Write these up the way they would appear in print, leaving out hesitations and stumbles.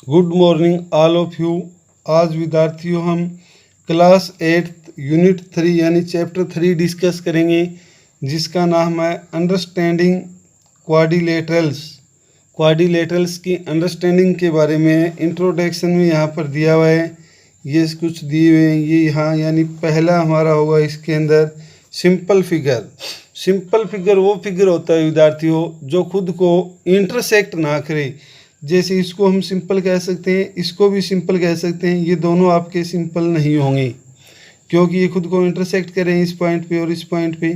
Good morning all of you. आज विद्यार्थियों हम क्लास 8 यूनिट 3 यानी चैप्टर 3 डिस्कस करेंगे, जिसका नाम है अंडरस्टैंडिंग क्वाड्रिलेटरल्स। क्वाड्रिलेटरल्स की अंडरस्टैंडिंग के बारे में इंट्रोडक्शन में यहाँ पर दिया हुआ है, ये कुछ दिए हुए हैं। ये यहाँ यानी पहला हमारा होगा इसके अंदर सिंपल फिगर। सिंपल फिगर वो फिगर होता है विद्यार्थियों जो खुद को इंटरसेक्ट ना करे। जैसे इसको हम सिंपल कह सकते हैं, इसको भी सिंपल कह सकते हैं। ये दोनों आपके सिंपल नहीं होंगे क्योंकि ये खुद को इंटरसेक्ट करें इस पॉइंट पे और इस पॉइंट पे।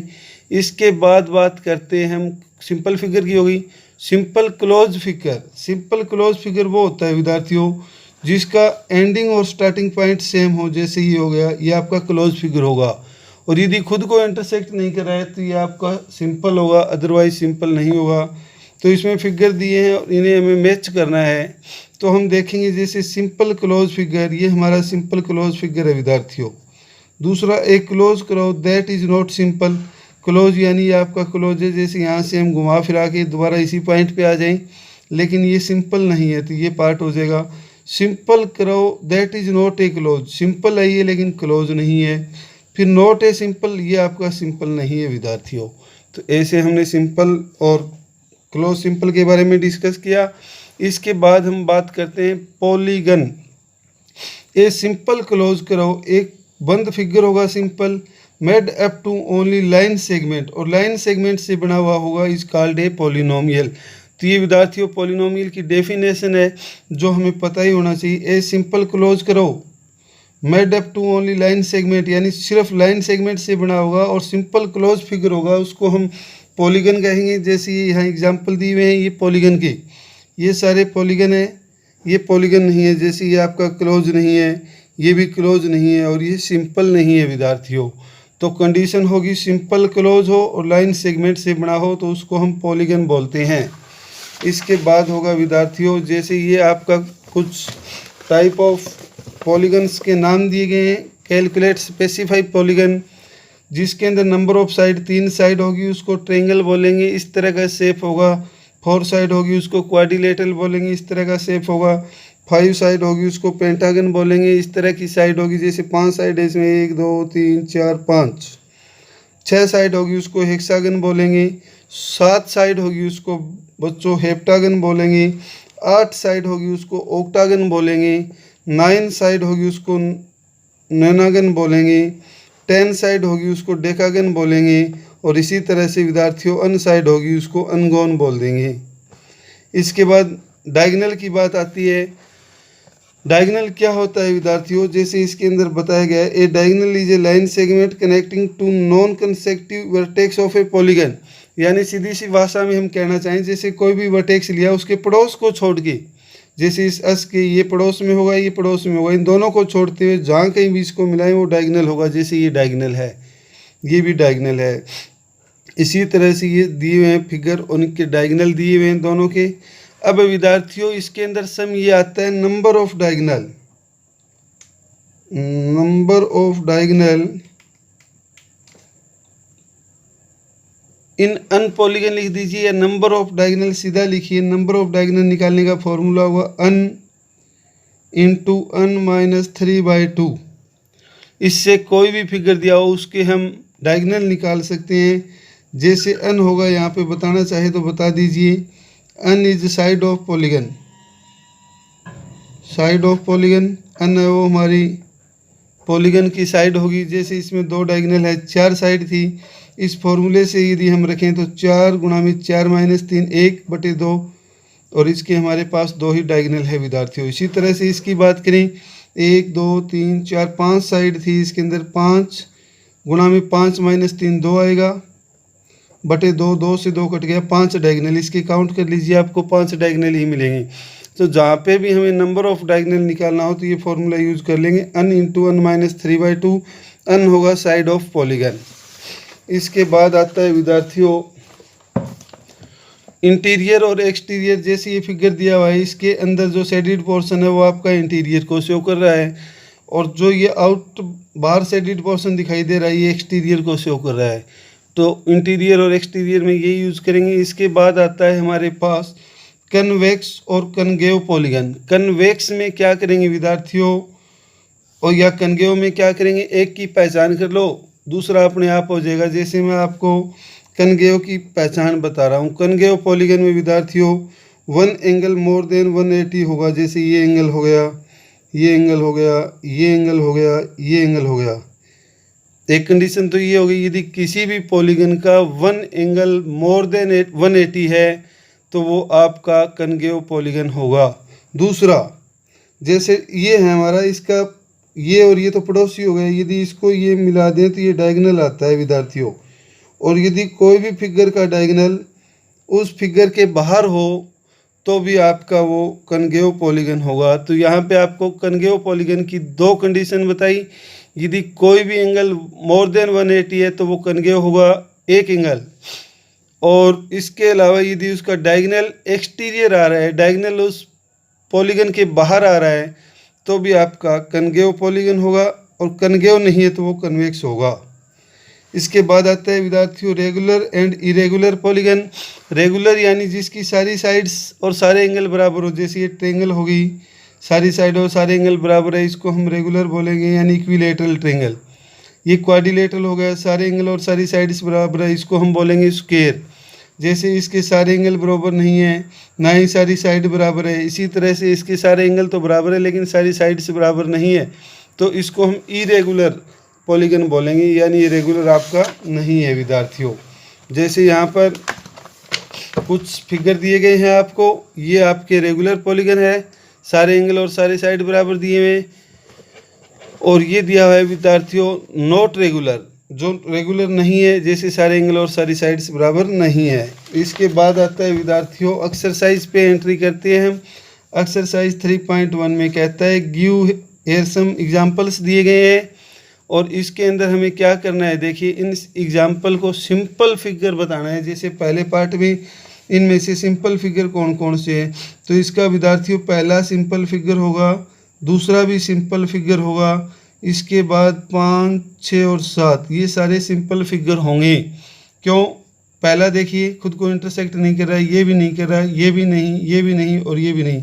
इसके बाद बात करते हैं हम सिंपल फिगर की, होगी simple close figure. Simple close figure वो होता है विद्यार्थियों जिसका एंडिंग और स्टार्टिंग पॉइंट सेम हो। जैसे ये हो गया, ये आपका क्लोज फिगर होगा। और यदि खुद को इंटरसेक्ट नहीं कर रहा है तो ये आपका सिंपल होगा, अदरवाइज सिंपल नहीं होगा। तो इसमें फिगर दिए हैं और इन्हें हमें मैच करना है। तो हम देखेंगे जैसे सिंपल क्लोज फिगर, ये हमारा सिंपल क्लोज फिगर है विद्यार्थियों। दूसरा एक क्लोज करो that is not simple. Close यानी ये आपका क्लोज है, जैसे यहाँ से हम घुमा फिरा के दोबारा इसी पॉइंट पे आ जाएं, लेकिन ये सिंपल नहीं है तो ये पार्ट हो जाएगा। सिंपल करो that is not a close, simple है ये लेकिन क्लोज नहीं है। फिर नॉट ए सिंपल, ये आपका सिंपल नहीं है विद्यार्थियों। तो ऐसे हमने सिंपल और क्लोज सिंपल के बारे में डिस्कस किया। इसके बाद हम बात करते हैं पॉलीगन। ए सिंपल क्लोज करो, एक बंद फिगर होगा simple, made up to only line segment, और लाइन सेगमेंट से बना हुआ होगा, इज कॉल्ड ए पॉलिनोमियल। तो ये विद्यार्थियों पॉलिनोमियल की डेफिनेशन है जो हमें पता ही होना चाहिए। ए सिंपल क्लोज करो made up to only line segment, यानी सिर्फ लाइन सेगमेंट से बना होगा और सिंपल क्लोज फिगर होगा, उसको हम पॉलीगन कहेंगे। जैसे ये यहाँ एग्जांपल दिए हुए हैं, ये पॉलीगन के, ये सारे पॉलीगन है। ये पॉलीगन नहीं है, जैसे ये आपका क्लोज नहीं है, ये भी क्लोज नहीं है और ये सिंपल नहीं है विद्यार्थियों। तो कंडीशन होगी सिंपल क्लोज हो और लाइन सेगमेंट से बना हो तो उसको हम पॉलीगन बोलते हैं। इसके बाद होगा विद्यार्थियों, जैसे ये आपका कुछ टाइप ऑफ पॉलीगन्स के नाम दिए गए हैं। कैलकुलेट स्पेसिफाई पॉलीगन, जिसके अंदर नंबर ऑफ साइड 3 साइड होगी उसको ट्रायंगल बोलेंगे, इस तरह का शेप होगा। 4 साइड होगी उसको क्वाड्रिलेटरल बोलेंगे, इस तरह का शेप होगा। 5 साइड होगी उसको पेंटागन बोलेंगे, इस तरह की साइड होगी। जैसे 5 साइड है इसमें 1 2 3 4 5। 6 साइड होगी उसको हेक्सागन बोलेंगे। 7 साइड होगी उसको बच्चों हेप्टागन बोलेंगे। 8 साइड होगी उसको ऑक्टागन बोलेंगे। 9 साइड होगी उसको नोनागन बोलेंगे। 10 साइड होगी उसको डेकागन बोलेंगे। और इसी तरह से विद्यार्थियों अन साइड होगी उसको अनगोन बोल देंगे। इसके बाद डायगोनल की बात आती है। डायगोनल क्या होता है विद्यार्थियों, जैसे इसके अंदर बताया गया है, a diagonal is a line segment connecting two non consecutive vertex of a polygon. यानी सीधी सी भाषा में हम कहना चाहें, जैसे कोई भी वर्टेक्स लिया उसके पड़ोस को छोड़ के, जैसे इस अस के ये पड़ोस में होगा, ये पड़ोस में होगा, इन दोनों को छोड़ते हुए जहाँ कहीं भी इसको मिलाएं वो डायगोनल होगा। जैसे ये डायगोनल है, ये भी डायगोनल है। इसी तरह से ये दिए हुए हैं फिगर, उनके डायगोनल दिए हुए हैं दोनों के। अब विद्यार्थियों इसके अंदर सम ये आता है number of diagonal. Number of diagonal in an polygon लिख दीजिए, या नंबर ऑफ डायगोनल सीधा लिखिए। नंबर ऑफ डायगोनल निकालने का फॉर्मूला हुआ अन इंटू अन माइनस 3/2। इससे कोई भी फिगर दिया हो उसके हम डायगोनल निकाल सकते हैं। जैसे अन होगा, यहाँ पे बताना चाहे तो बता दीजिए। N is side of polygon, side of polygon n है वो हमारी पॉलीगन की साइड होगी। जैसे इसमें 2 डायगोनल है, 4 साइड थी। इस फॉर्मूले से यदि हम रखें तो 4 गुणा में 4 माइनस 3 1/2, और इसके हमारे पास 2 ही डायगोनल है विद्यार्थियों। इसी तरह से इसकी बात करें, 1 2 3 4 5 साइड थी, इसके अंदर 5 गुणा में 5 माइनस 3 2 आएगा बटे 2, 2 से 2 कट गया, 5 डायगोनल। इसके काउंट कर लीजिए, आपको 5 डायगोनल ही मिलेंगे। तो जहाँ पे भी हमें नंबर ऑफ डायगोनल निकालना हो तो ये फॉर्मूला यूज कर लेंगे, अन इंटू अन माइनस 3/2। अन होगा साइड ऑफ पॉलीगन। इसके बाद आता है विद्यार्थियों इंटीरियर और एक्सटीरियर। जैसे ये फिगर दिया हुआ है, इसके अंदर जो शेडेड पोर्शन है वो आपका इंटीरियर को शो कर रहा है, और जो ये आउट बाहर शेडेड पोर्शन दिखाई दे रहा है ये एक्सटीरियर को शो कर रहा है। तो इंटीरियर और एक्सटीरियर में ये यूज़ करेंगे। इसके बाद आता है हमारे पास कन्वेक्स और कनगेव पॉलीगन। कन्वेक्स में क्या करेंगे विद्यार्थियों, और या कनगेव में क्या करेंगे, एक की पहचान कर लो, दूसरा अपने आप हो जाएगा। जैसे मैं आपको कनगेव की पहचान बता रहा हूँ। कनगेव पॉलीगन में विद्यार्थियों वन एंगल मोर देन 180 होगा। जैसे ये एंगल हो गया, ये एंगल हो गया, ये एंगल हो गया, ये एंगल हो गया। एक कंडीशन तो ये होगी, यदि किसी भी पॉलीगन का वन एंगल मोर देन 180 है तो वो आपका कनगेव पॉलीगन होगा। दूसरा, जैसे ये है हमारा, इसका ये और ये तो पड़ोसी हो गए, यदि इसको ये मिला दें तो ये डायगोनल आता है विद्यार्थियों। और यदि कोई भी फिगर का डायगोनल उस फिगर के बाहर हो तो भी आपका वो कनगेव पॉलीगन होगा। तो यहाँ पे आपको कनगेव पॉलीगन की दो कंडीशन बताई। यदि कोई भी एंगल मोर देन 180 है तो वो कनगेव होगा, एक एंगल। और इसके अलावा यदि उसका डायगोनल एक्सटीरियर आ रहा है, डायगोनल उस पॉलीगन के बाहर आ रहा है, तो भी आपका कनगेव पॉलीगन होगा। और कनगेव नहीं है तो वो कन्वेक्स होगा। इसके बाद आता है विद्यार्थियों regular and irregular polygon. Regular यानी जिसकी सारी साइड्स और सारे एंगल बराबर हो। जैसे ये ट्रेंगल होगी, सारी साइड और सारे एंगल बराबर है, इसको हम रेगुलर बोलेंगे, यानी इक्विलेटरल ट्रेंगल। ये क्वाड्रिलेटरल हो गया, सारे एंगल और सारी साइड्स बराबर है, इसको हम बोलेंगे स्क्वायर। जैसे इसके सारे एंगल बराबर नहीं है, ना ही सारी साइड बराबर है, इसी तरह से इसके सारे एंगल तो बराबर है लेकिन सारी साइड्स बराबर नहीं है, तो इसको हम इरेगुलर पॉलीगन बोलेंगे, यानी रेगुलर आपका नहीं है विद्यार्थियों। जैसे यहाँ पर कुछ फिगर दिए गए हैं आपको, ये आपके रेगुलर पॉलीगन है, सारे एंगल और सारे साइड बराबर दिए हुए। और ये दिया हुआ है विद्यार्थियों नॉट रेगुलर, जो रेगुलर नहीं है, जैसे सारे एंगल और सारी साइड्स बराबर नहीं है। इसके बाद आता है विद्यार्थियों एक्सरसाइज पे एंट्री करते हैं हम। एक्सरसाइज 3.1 में कहता है गिव हियर सम एग्जांपल्स दिए गए हैं और इसके अंदर हमें क्या करना है, देखिए इन एग्जाम्पल को सिंपल फिगर बताना है। जैसे पहले पार्ट में इनमें से सिंपल फिगर कौन कौन से हैं, तो इसका विद्यार्थियों पहला सिंपल फिगर होगा, दूसरा भी सिंपल फिगर होगा, इसके बाद 5, 6 और 7 ये सारे सिंपल फिगर होंगे। क्यों, पहला देखिए खुद को इंटरसेक्ट नहीं कर रहा है, ये भी नहीं कर रहा है, ये भी नहीं, ये भी नहीं और ये भी नहीं,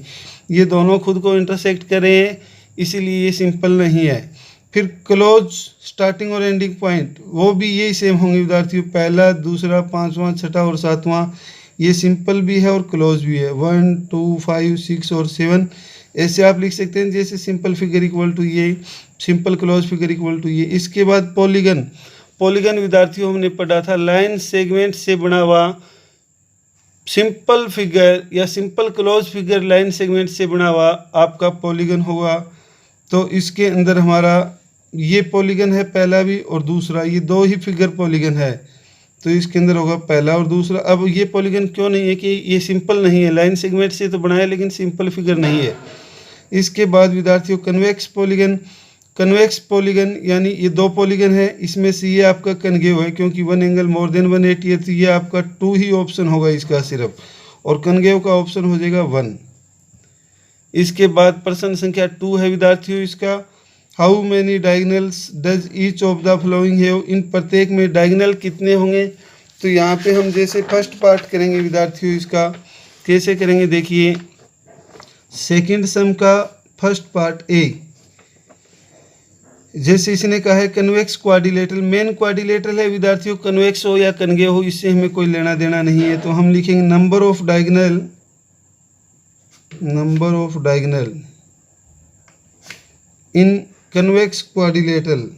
ये दोनों खुद को इंटरसेक्ट कर रहे हैं, इसीलिए ये सिंपल नहीं है। फिर क्लोज स्टार्टिंग और एंडिंग पॉइंट वो भी यही सेम होंगे विद्यार्थियों, पहला, दूसरा, 5वां, 6ठा और 7वां ये सिंपल भी है और क्लोज भी है। 1, 2, 5, 6 और 7 ऐसे आप लिख सकते हैं, जैसे सिंपल फिगर इक्वल टू ये, simple close figure equal to ये। इसके बाद पॉलीगन, पॉलीगन विद्यार्थियों हमने पढ़ा था लाइन सेगमेंट से बना हुआ सिंपल फिगर या simple close figure line segment से बना हुआ आपका पॉलीगन होगा। तो इसके अंदर हमारा ये पॉलीगन है पहला भी और दूसरा, ये दो ही फिगर पॉलीगन है, तो इसके अंदर होगा पहला और दूसरा। अब ये पॉलीगन क्यों नहीं है कि ये सिंपल नहीं है, लाइन सेगमेंट से तो बनाया लेकिन सिंपल फिगर नहीं है। इसके बाद विद्यार्थियों कन्वेक्स पॉलीगन, कन्वेक्स पॉलीगन यानी ये दो पॉलीगन है, इसमें से ये आपका कनगेव है क्योंकि वन एंगल मोर देन 180 है, तो ये आपका 2 ही ऑप्शन होगा इसका सिर्फ, और कनगेव का ऑप्शन हो जाएगा 1। इसके बाद प्रश्न संख्या 2 है विद्यार्थियों इसका, how many diagonals does each of the following have, इन प्रत्येक में डायगोनल कितने होंगे। तो यहाँ पे हम जैसे फर्स्ट पार्ट करेंगे विद्यार्थियों, इसका कैसे करेंगे देखिए, सेकंड सम का फर्स्ट पार्ट ए, जैसे इसने कहा है कन्वेक्स क्वाड्रिलेटरल, मेन क्वाड्रिलेटरल है विद्यार्थियों, कन्वेक्स हो या कनगेव हो इससे हमें कोई लेना देना नहीं है। तो हम लिखेंगे number of diagonal, number of diagonal in convex quadrilateral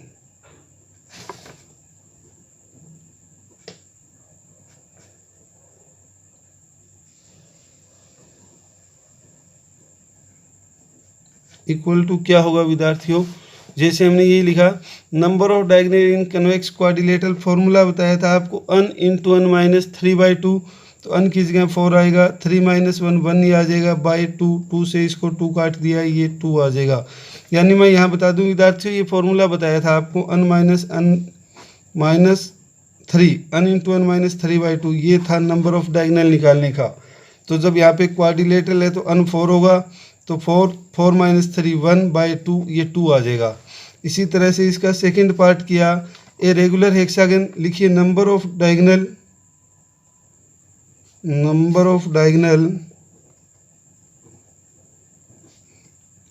equal to क्या होगा विद्यार्थियों, जैसे हमने ये लिखा number of diagonal in convex quadrilateral, formula बताया था आपको n इंटू n माइनस 3/2, तो n की जगह 4 आएगा, 3 - 1 1 ही आ जाएगा, बाई 2, 2 से इसको 2 काट दिया, ये 2 आ जाएगा। यानी मैं यहाँ बता दूँ विद्यार्थियों ये फॉर्मूला बताया था आपको n minus 3, n into n minus 3/2 ये था नंबर ऑफ डायगोनल निकालने का। तो जब यहाँ पे क्वाड्रिलेटरल है तो n 4 होगा, तो 4 - 3 1/2 ये 2 आ जाएगा। इसी तरह से इसका सेकंड पार्ट किया, ए रेगुलर हेक्सागन, लिखिए number of diagonal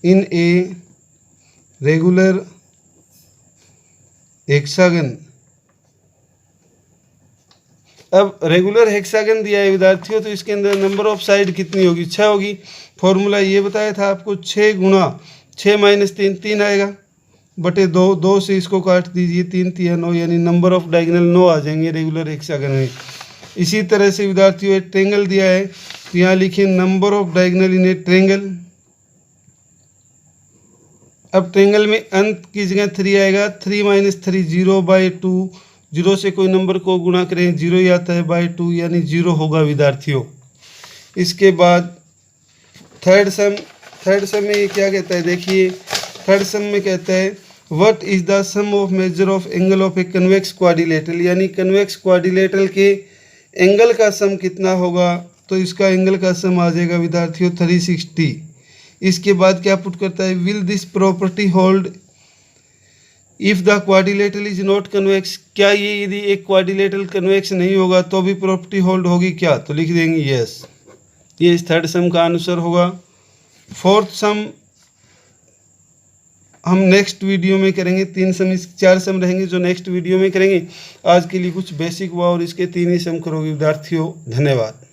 in a regular hexagon. अब रेगुलर हेक्सागन दिया है विद्यार्थियों, तो इसके अंदर नंबर ऑफ साइड कितनी होगी? 6 होगी। फॉर्मूला ये बताया था आपको, 6 गुणा 6 माइनस 3, 3 आएगा, बटे 2, 2 से इसको काट दीजिए, 3 3 9, यानी नंबर ऑफ डायगोनल 9 आ जाएंगे रेगुलर हेक्सागन में। इसी तरह से विद्यार्थियों एक ट्रेंगल दिया है, तो यहाँ लिखिए number of diagonal in a triangle. अब ट्रेंगल में अंत की जगह 3 आएगा, 3 माइनस 3 0/2, 0 से कोई नंबर को गुणा करें 0 ही आता है, बाई 2 यानी 0 होगा विद्यार्थियों। इसके बाद थर्ड सम में ये क्या कहता है, देखिए थर्ड सम में कहता है what is the sum of measure of angle of a convex quadrilateral, यानी कन्वेक्स क्वाड्रिलेटरल के एंगल का सम कितना होगा? तो इसका एंगल का सम आ जाएगा विद्यार्थियों 360। इसके बाद क्या पुट करता है, will this property hold if the quadrilateral is not convex, क्या ये यदि एक क्वाड्रिलेटरल कन्वेक्स नहीं होगा तो भी प्रॉपर्टी होल्ड होगी क्या? तो लिख देंगे यस। ये इस थर्ड सम का आंसर होगा। फोर्थ सम हम नेक्स्ट वीडियो में करेंगे। 4 सम रहेंगे जो नेक्स्ट वीडियो में करेंगे। आज के लिए कुछ बेसिक हुआ और इसके 3 ही सम करोगे विद्यार्थियों। धन्यवाद।